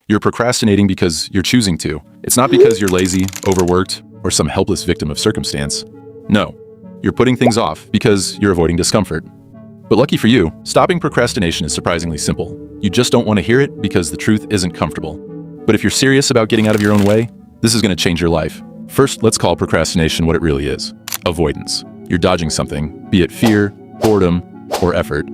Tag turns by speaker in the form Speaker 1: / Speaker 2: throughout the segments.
Speaker 1: You're procrastinating because you're choosing to. It's not because you're lazy, overworked, or some helpless victim of circumstance. No, you're putting things off because you're avoiding discomfort. But lucky for you, stopping procrastination is surprisingly simple. You just don't want to hear it because the truth isn't comfortable. But if you're serious about getting out of your own way, this is going to change your life. First, let's call procrastination what it really is: avoidance. You're dodging something, be it fear, boredom, or effort.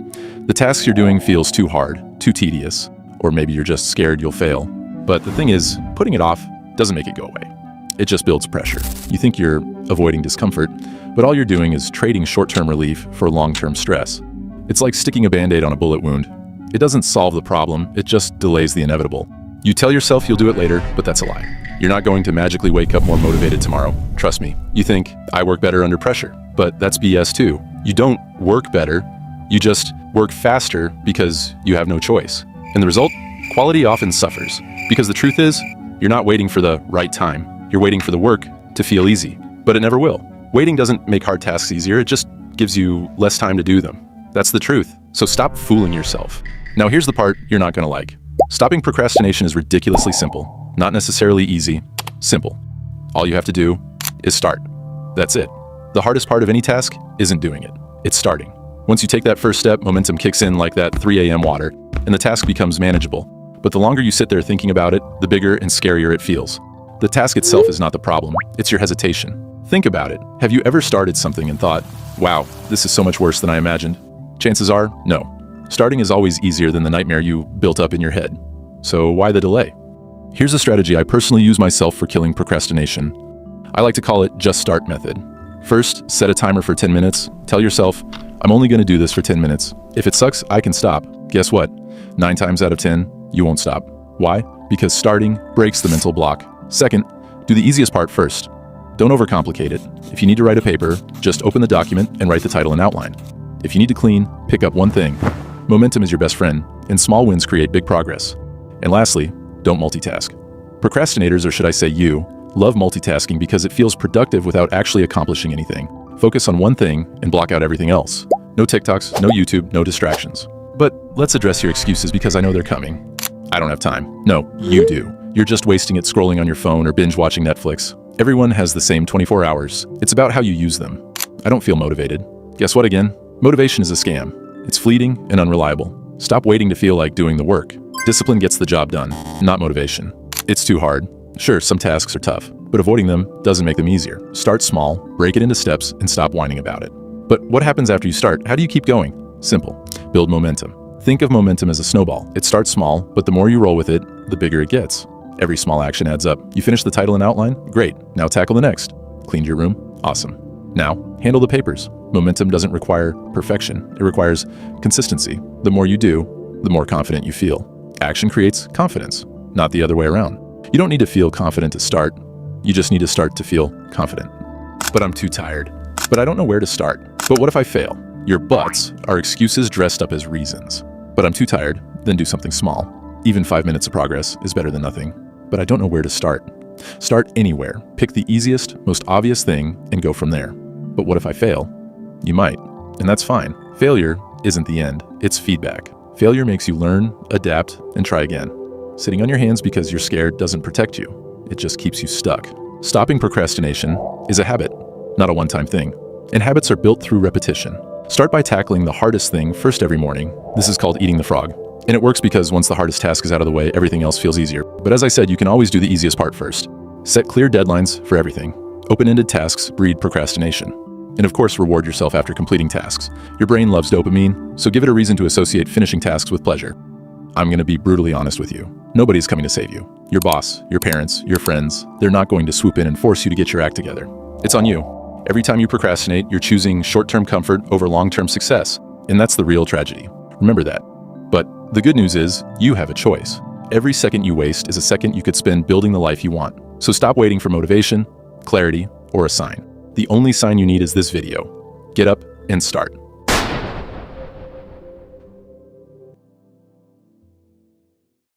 Speaker 1: The tasks you're doing feels too hard, too tedious, or maybe you're just scared you'll fail. But the thing is, putting it off doesn't make it go away. It just builds pressure. You think you're avoiding discomfort, but all you're doing is trading short-term relief for long-term stress. It's like sticking a Band-Aid on a bullet wound. It doesn't solve the problem, it just delays the inevitable. You tell yourself you'll do it later, but that's a lie. You're not going to magically wake up more motivated tomorrow. Trust me. You think, I work better under pressure. But that's BS too. You don't work better, you just work faster because you have no choice. And the result? Quality often suffers. Because the truth is, you're not waiting for the right time. You're waiting for the work to feel easy. But it never will. Waiting doesn't make hard tasks easier, it just gives you less time to do them. That's the truth. So stop fooling yourself. Now here's the part you're not gonna like. Stopping procrastination is ridiculously simple. Not necessarily easy, simple. All you have to do is start. That's it. The hardest part of any task isn't doing it. It's starting. Once you take that first step, momentum kicks in like that 3 a.m. water, and the task becomes manageable. But the longer you sit there thinking about it, the bigger and scarier it feels. The task itself is not the problem, it's your hesitation. Think about it. Have you ever started something and thought, wow, this is so much worse than I imagined? Chances are, no. Starting is always easier than the nightmare you built up in your head. So why the delay? Here's a strategy I personally use myself for killing procrastination. I like to call it just start method. First, set a timer for 10 minutes. Tell yourself, I'm only going to do this for 10 minutes. If it sucks, I can stop. Guess what? 9 times out of 10, you won't stop. Why? Because starting breaks the mental block. Second, do the easiest part first. Don't overcomplicate it. If you need to write a paper, just open the document and write the title and outline. If you need to clean, pick up one thing. Momentum is your best friend, and small wins create big progress. And lastly, don't multitask. Procrastinators, or should I say you, love multitasking because it feels productive without actually accomplishing anything. Focus on one thing and block out everything else. No TikToks, no YouTube, no distractions. But let's address your excuses because I know they're coming. I don't have time. No, you do. You're just wasting it scrolling on your phone or binge watching Netflix. Everyone has the same 24 hours. It's about how you use them. I don't feel motivated. Guess what again? Motivation is a scam. It's fleeting and unreliable. Stop waiting to feel like doing the work. Discipline gets the job done, not motivation. It's too hard. Sure, some tasks are tough, but avoiding them doesn't make them easier. Start small, break it into steps, and stop whining about it. But what happens after you start? How do you keep going? Simple. Build momentum. Think of momentum as a snowball. It starts small, but the more you roll with it, the bigger it gets. Every small action adds up. You finish the title and outline? Great. Now tackle the next. Cleaned your room? Awesome. Now, handle the papers. Momentum doesn't require perfection. It requires consistency. The more you do, the more confident you feel. Action creates confidence, not the other way around. You don't need to feel confident to start. You just need to start to feel confident. But I'm too tired. But I don't know where to start. But what if I fail? Your buts are excuses dressed up as reasons. But I'm too tired, then do something small. Even 5 minutes of progress is better than nothing. But I don't know where to start. Start anywhere. Pick the easiest, most obvious thing and go from there. But what if I fail? You might, and that's fine. Failure isn't the end, it's feedback. Failure makes you learn, adapt, and try again. Sitting on your hands because you're scared doesn't protect you. It just keeps you stuck. Stopping procrastination is a habit, not a one-time thing. And habits are built through repetition. Start by tackling the hardest thing first every morning. This is called eating the frog. And it works because once the hardest task is out of the way, everything else feels easier. But as I said, you can always do the easiest part first. Set clear deadlines for everything. Open-ended tasks breed procrastination. And of course, reward yourself after completing tasks. Your brain loves dopamine, so give it a reason to associate finishing tasks with pleasure. I'm going to be brutally honest with you. Nobody's coming to save you. Your boss, your parents, your friends, they're not going to swoop in and force you to get your act together. It's on you. Every time you procrastinate, you're choosing short-term comfort over long-term success. And that's the real tragedy. Remember that. But the good news is, you have a choice. Every second you waste is a second you could spend building the life you want. So stop waiting for motivation, clarity, or a sign. The only sign you need is this video. Get up and start.